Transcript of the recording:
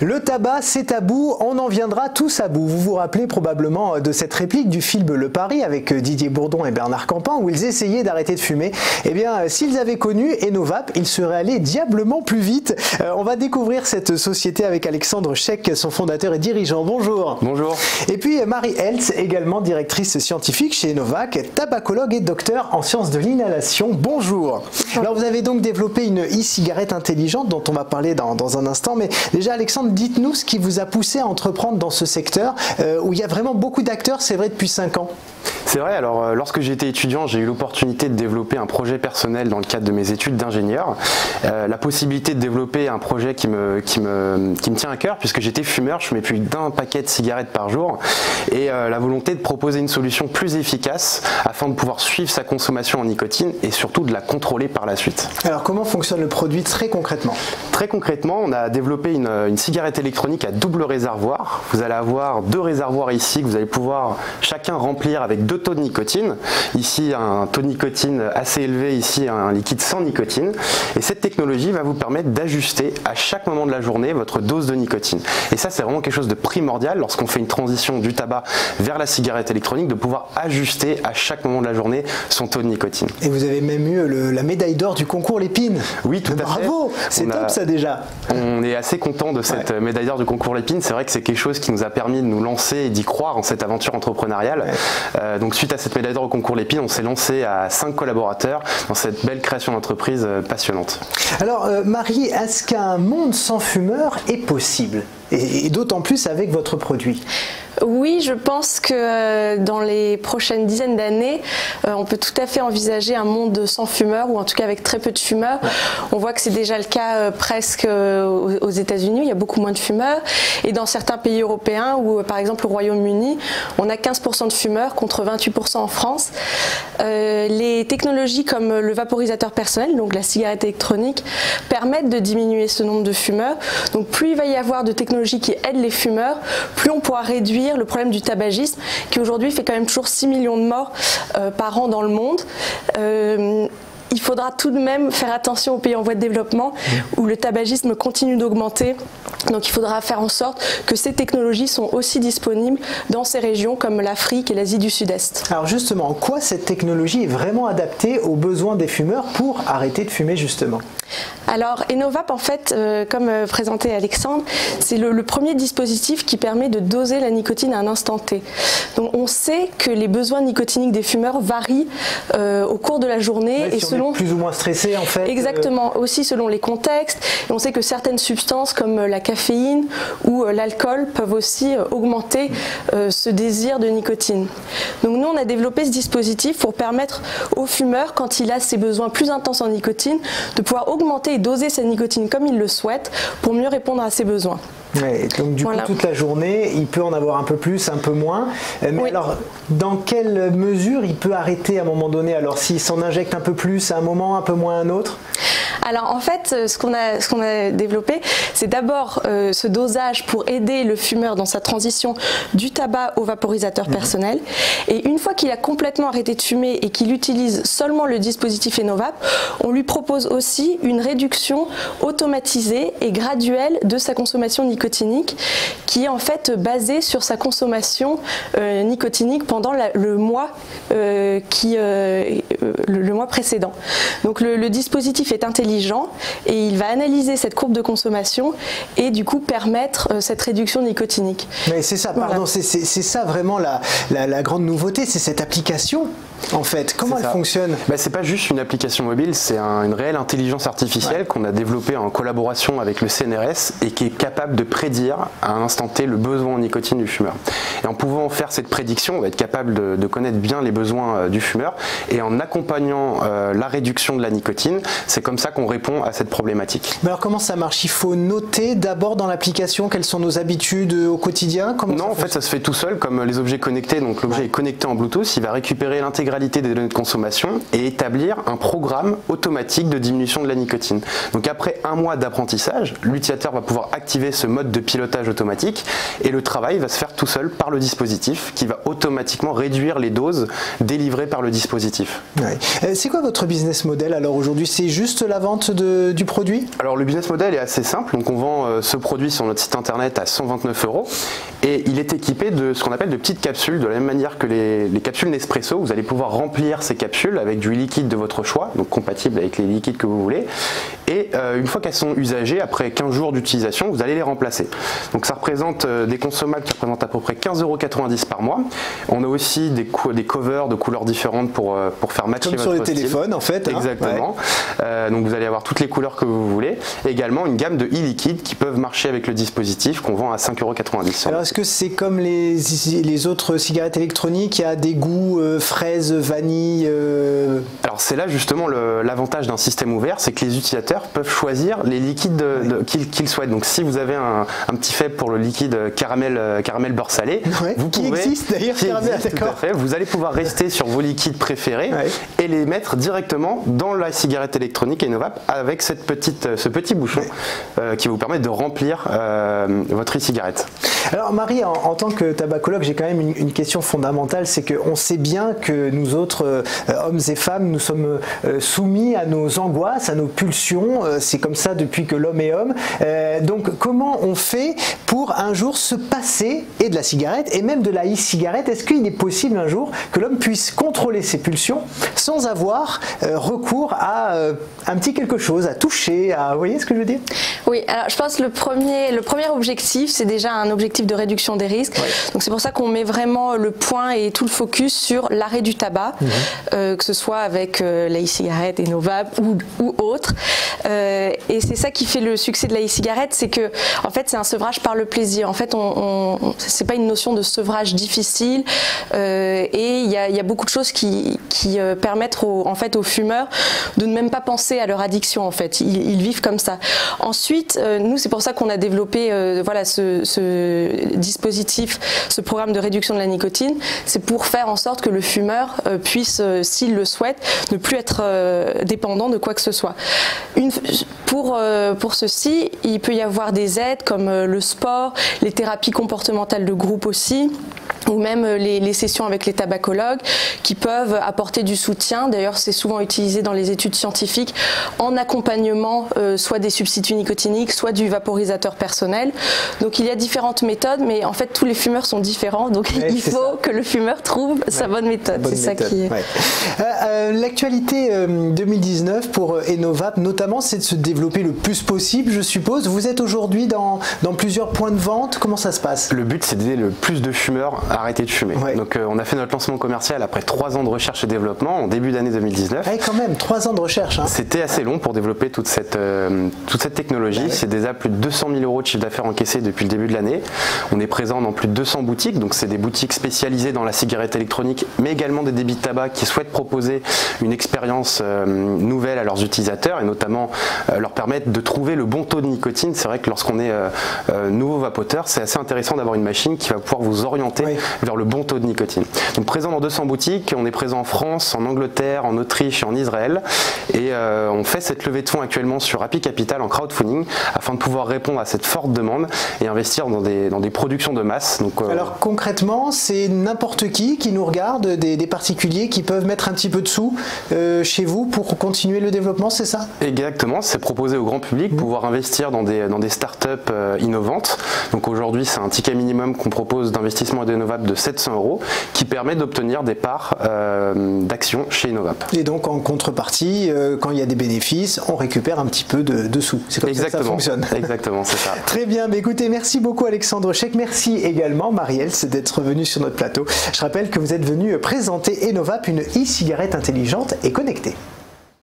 Le tabac, c'est tabou, on en viendra tous à bout. Vous vous rappelez probablement de cette réplique du film Le Pari avec Didier Bourdon et Bernard Campan où ils essayaient d'arrêter de fumer. Eh bien, s'ils avaient connu Enovap, ils seraient allés diablement plus vite. On va découvrir cette société avec Alexandre Chek, son fondateur et dirigeant. Bonjour. Bonjour. Et puis Marie Heltz, également directrice scientifique chez Enovac, tabacologue et docteur en sciences de l'inhalation. Bonjour. Alors, vous avez donc développé une e-cigarette intelligente dont on va parler dans un instant. Mais déjà, Alexandre, dites-nous ce qui vous a poussé à entreprendre dans ce secteur où il y a vraiment beaucoup d'acteurs, c'est vrai, depuis 5 ans. C'est vrai, alors lorsque j'étais étudiant, j'ai eu l'opportunité de développer un projet personnel dans le cadre de mes études d'ingénieur. La possibilité de développer un projet qui me tient à cœur puisque j'étais fumeur, je fumais plus d'un paquet de cigarettes par jour et la volonté de proposer une solution plus efficace afin de pouvoir suivre sa consommation en nicotine et surtout de la contrôler par la suite. Alors comment fonctionne le produit très concrètement? Très concrètement, on a développé une cigarette électronique à double réservoir. Vous allez avoir 2 réservoirs ici que vous allez pouvoir chacun remplir avec 2 taux de nicotine. Ici, un taux de nicotine assez élevé, ici un liquide sans nicotine. Et cette technologie va vous permettre d'ajuster à chaque moment de la journée votre dose de nicotine. Et ça, c'est vraiment quelque chose de primordial lorsqu'on fait une transition du tabac vers la cigarette électronique, de pouvoir ajuster à chaque moment de la journée son taux de nicotine. Et vous avez même eu la médaille d'or du concours Lépine. Oui, tout à fait. Bravo, c'est top ça déjà. On est assez content de cette médaille d'or du concours Lépine. C'est vrai que c'est quelque chose qui nous a permis de nous lancer et d'y croire en cette aventure entrepreneuriale. Donc suite à cette médaille d'or au concours Lépine, on s'est lancé à 5 collaborateurs dans cette belle création d'entreprise passionnante. Alors Marie, est-ce qu'un monde sans fumeurs est possible? Et d'autant plus avec votre produit. Oui, je pense que dans les prochaines dizaines d'années, on peut tout à fait envisager un monde sans fumeurs, ou en tout cas avec très peu de fumeurs. On voit que c'est déjà le cas presque aux États-Unis, il y a beaucoup moins de fumeurs. Et dans certains pays européens, ou par exemple au Royaume-Uni, on a 15% de fumeurs contre 28% en France. Les technologies comme le vaporisateur personnel, donc la cigarette électronique, permettent de diminuer ce nombre de fumeurs. Donc plus il va y avoir de technologies qui aident les fumeurs, plus on pourra réduire le problème du tabagisme qui aujourd'hui fait quand même toujours 6 millions de morts par an dans le monde. Il faudra tout de même faire attention aux pays en voie de développement où le tabagisme continue d'augmenter. Donc il faudra faire en sorte que ces technologies sont aussi disponibles dans ces régions comme l'Afrique et l'Asie du Sud-Est. Alors justement, en quoi cette technologie est vraiment adaptée aux besoins des fumeurs pour arrêter de fumer justement? Alors Enovap, en fait, comme présenté Alexandre, c'est le premier dispositif qui permet de doser la nicotine à un instant T. Donc on sait que les besoins nicotiniques des fumeurs varient au cours de la journée et selon plus ou moins stressé en fait. Exactement, aussi selon les contextes. Et on sait que certaines substances comme la caféine ou l'alcool peuvent aussi augmenter ce désir de nicotine. Donc nous on a développé ce dispositif pour permettre au fumeur, quand il a ses besoins plus intenses en nicotine, de pouvoir augmenter et doser sa nicotine comme il le souhaite pour mieux répondre à ses besoins. Ouais, donc du coup toute la journée, il peut en avoir un peu plus, un peu moins. Mais alors, dans quelle mesure il peut arrêter à un moment donné? Alors s'il s'en injecte un peu plus à un moment, un peu moins à un autre? Alors en fait, ce qu'on a développé, c'est d'abord ce dosage pour aider le fumeur dans sa transition du tabac au vaporisateur personnel. Et une fois qu'il a complètement arrêté de fumer et qu'il utilise seulement le dispositif Enovap, on lui propose aussi une réduction automatisée et graduelle de sa consommation nicotinique qui est en fait basée sur sa consommation nicotinique pendant le mois précédent. Donc le dispositif est intelligent et il va analyser cette courbe de consommation et du coup permettre cette réduction nicotinique. Mais c'est ça, pardon, c'est ça vraiment la grande nouveauté, c'est cette application. En fait, comment elle fonctionne? C'est pas juste une application mobile, c'est une réelle intelligence artificielle qu'on a développée en collaboration avec le CNRS et qui est capable de prédire à un instant T le besoin en nicotine du fumeur. Et en pouvant faire cette prédiction, on va être capable de connaître bien les besoins du fumeur et en accompagnant la réduction de la nicotine, c'est comme ça qu'on répond à cette problématique. Mais alors comment ça marche? Il faut noter d'abord dans l'application quelles sont nos habitudes au quotidien? Non, en fait ça se fait tout seul comme les objets connectés, donc l'objet est connecté en Bluetooth, il va récupérer l'intégralité des données de consommation et établir un programme automatique de diminution de la nicotine. Donc après un mois d'apprentissage, l'utilisateur va pouvoir activer ce mode de pilotage automatique et le travail va se faire tout seul par le dispositif qui va automatiquement réduire les doses délivrées par le dispositif. C'est quoi votre business model alors aujourd'hui? C'est juste la vente vente du produit? Alors le business model est assez simple, donc on vend ce produit sur notre site internet à 129 € et il est équipé de ce qu'on appelle de petites capsules, de la même manière que les capsules Nespresso. Vous allez pouvoir remplir ces capsules avec du liquide de votre choix, donc compatible avec les liquides que vous voulez, et une fois qu'elles sont usagées, après 15 jours d'utilisation, vous allez les remplacer. Donc ça représente des consommables qui représentent à peu près 15,90 € par mois. On a aussi des covers de couleurs différentes pour faire matcher comme votre sur les style. téléphones en fait. Exactement. Ouais. Donc vous allez avoir toutes les couleurs que vous voulez. Et également une gamme de e-liquides qui peuvent marcher avec le dispositif qu'on vend à 5,90 €. Alors est-ce que c'est comme les autres cigarettes électroniques, il y a des goûts fraises, vanille Alors c'est là justement l'avantage d'un système ouvert, c'est que les utilisateurs peuvent choisir les liquides qu'ils souhaitent. Donc si vous avez un petit faible pour le liquide caramel beurre salé, vous qui pouvez, existe d'ailleurs, caramel, tout à fait, vous allez pouvoir rester sur vos liquides préférés et les mettre directement dans la cigarette électronique Enovap avec ce petit bouchon qui va vous permettre de remplir votre e-cigarette. Alors Marie, en tant que tabacologue, j'ai quand même une question fondamentale, c'est qu'on sait bien que nous autres hommes et femmes, nous sommes soumis à nos angoisses, à nos pulsions, c'est comme ça depuis que l'homme est homme. Donc comment on fait pour un jour se passer et de la cigarette et même de la e-cigarette? Est-ce qu'il est possible un jour que l'homme puisse contrôler ses pulsions sans avoir recours à un petit quelque chose, à toucher, vous voyez ce que je veux dire? Oui, alors je pense que le premier objectif, c'est déjà un objectif de réduction des risques. Donc c'est pour ça qu'on met vraiment le point et tout le focus sur l'arrêt du tabac, que ce soit avec la e-cigarette, Enovap ou autre. Et c'est ça qui fait le succès de la e-cigarette, c'est que en fait c'est un sevrage par le plaisir. En fait, c'est pas une notion de sevrage difficile, et il y a beaucoup de choses qui permettent aux fumeurs de ne même pas penser à leur addiction. En fait, ils vivent comme ça. Ensuite, nous c'est pour ça qu'on a développé ce dispositif, ce programme de réduction de la nicotine. C'est pour faire en sorte que le fumeur puisse, s'il le souhaite, ne plus être dépendant de quoi que ce soit. Pour ceci, il peut y avoir des aides comme le sport, les thérapies comportementales de groupe aussi, ou même les sessions avec les tabacologues qui peuvent apporter du soutien. D'ailleurs, c'est souvent utilisé dans les études scientifiques en accompagnement soit des substituts nicotiniques, soit du vaporisateur personnel. Donc il y a différentes méthodes, mais en fait tous les fumeurs sont différents, donc il faut que le fumeur trouve sa bonne méthode. C'est ça qui est... L'actualité 2019 pour Enovap notamment, c'est de se développer le plus possible, je suppose. Vous êtes aujourd'hui dans plusieurs points de vente, comment ça se passe? Le but, c'est d'aider le plus de fumeurs à arrêter de fumer. Donc on a fait notre lancement commercial après 3 ans de recherche et développement en début d'année 2019. Quand même, 3 ans de recherche. C'était assez long pour développer toute cette technologie. C'est déjà plus de 200 000 € de chiffre d'affaires encaissé depuis le début de l'année. On est présent dans plus de 200 boutiques, donc c'est des boutiques spécialisées dans la cigarette électronique, mais également des débits de tabac qui souhaitent proposer une expérience nouvelle à leurs utilisateurs et notamment leur permettre de trouver le bon taux de nicotine. C'est vrai que lorsqu'on est nouveau vapoteur, c'est assez intéressant d'avoir une machine qui va pouvoir vous orienter vers le bon taux de nicotine. Donc présent dans 200 boutiques, on est présent en France, en Angleterre, en Autriche et en Israël, et on fait cette levée de fonds actuellement sur Happy Capital en crowdfunding afin de pouvoir répondre à cette forte demande et investir dans des productions de masse. Donc, alors concrètement, c'est n'importe qui nous regarde, des particuliers qui peuvent mettre un petit peu de sous chez vous pour continuer le développement, c'est ça? Exactement, c'est proposé au grand public, pouvoir investir dans des startups innovantes. Donc aujourd'hui, c'est un ticket minimum qu'on propose d'investissement d'Enovap de 700 € qui permet d'obtenir des parts d'actions chez Enovap. Et donc en contrepartie, quand il y a des bénéfices, on récupère un petit peu de sous. C'est comme ça que ça fonctionne. Exactement, c'est ça. Très bien, mais écoutez, merci beaucoup Alexandre Chek, merci également Marie-Else d'être venue sur notre plateau. Je rappelle que vous êtes venu présenter Enovap, une e-cigarette intelligente et connectée.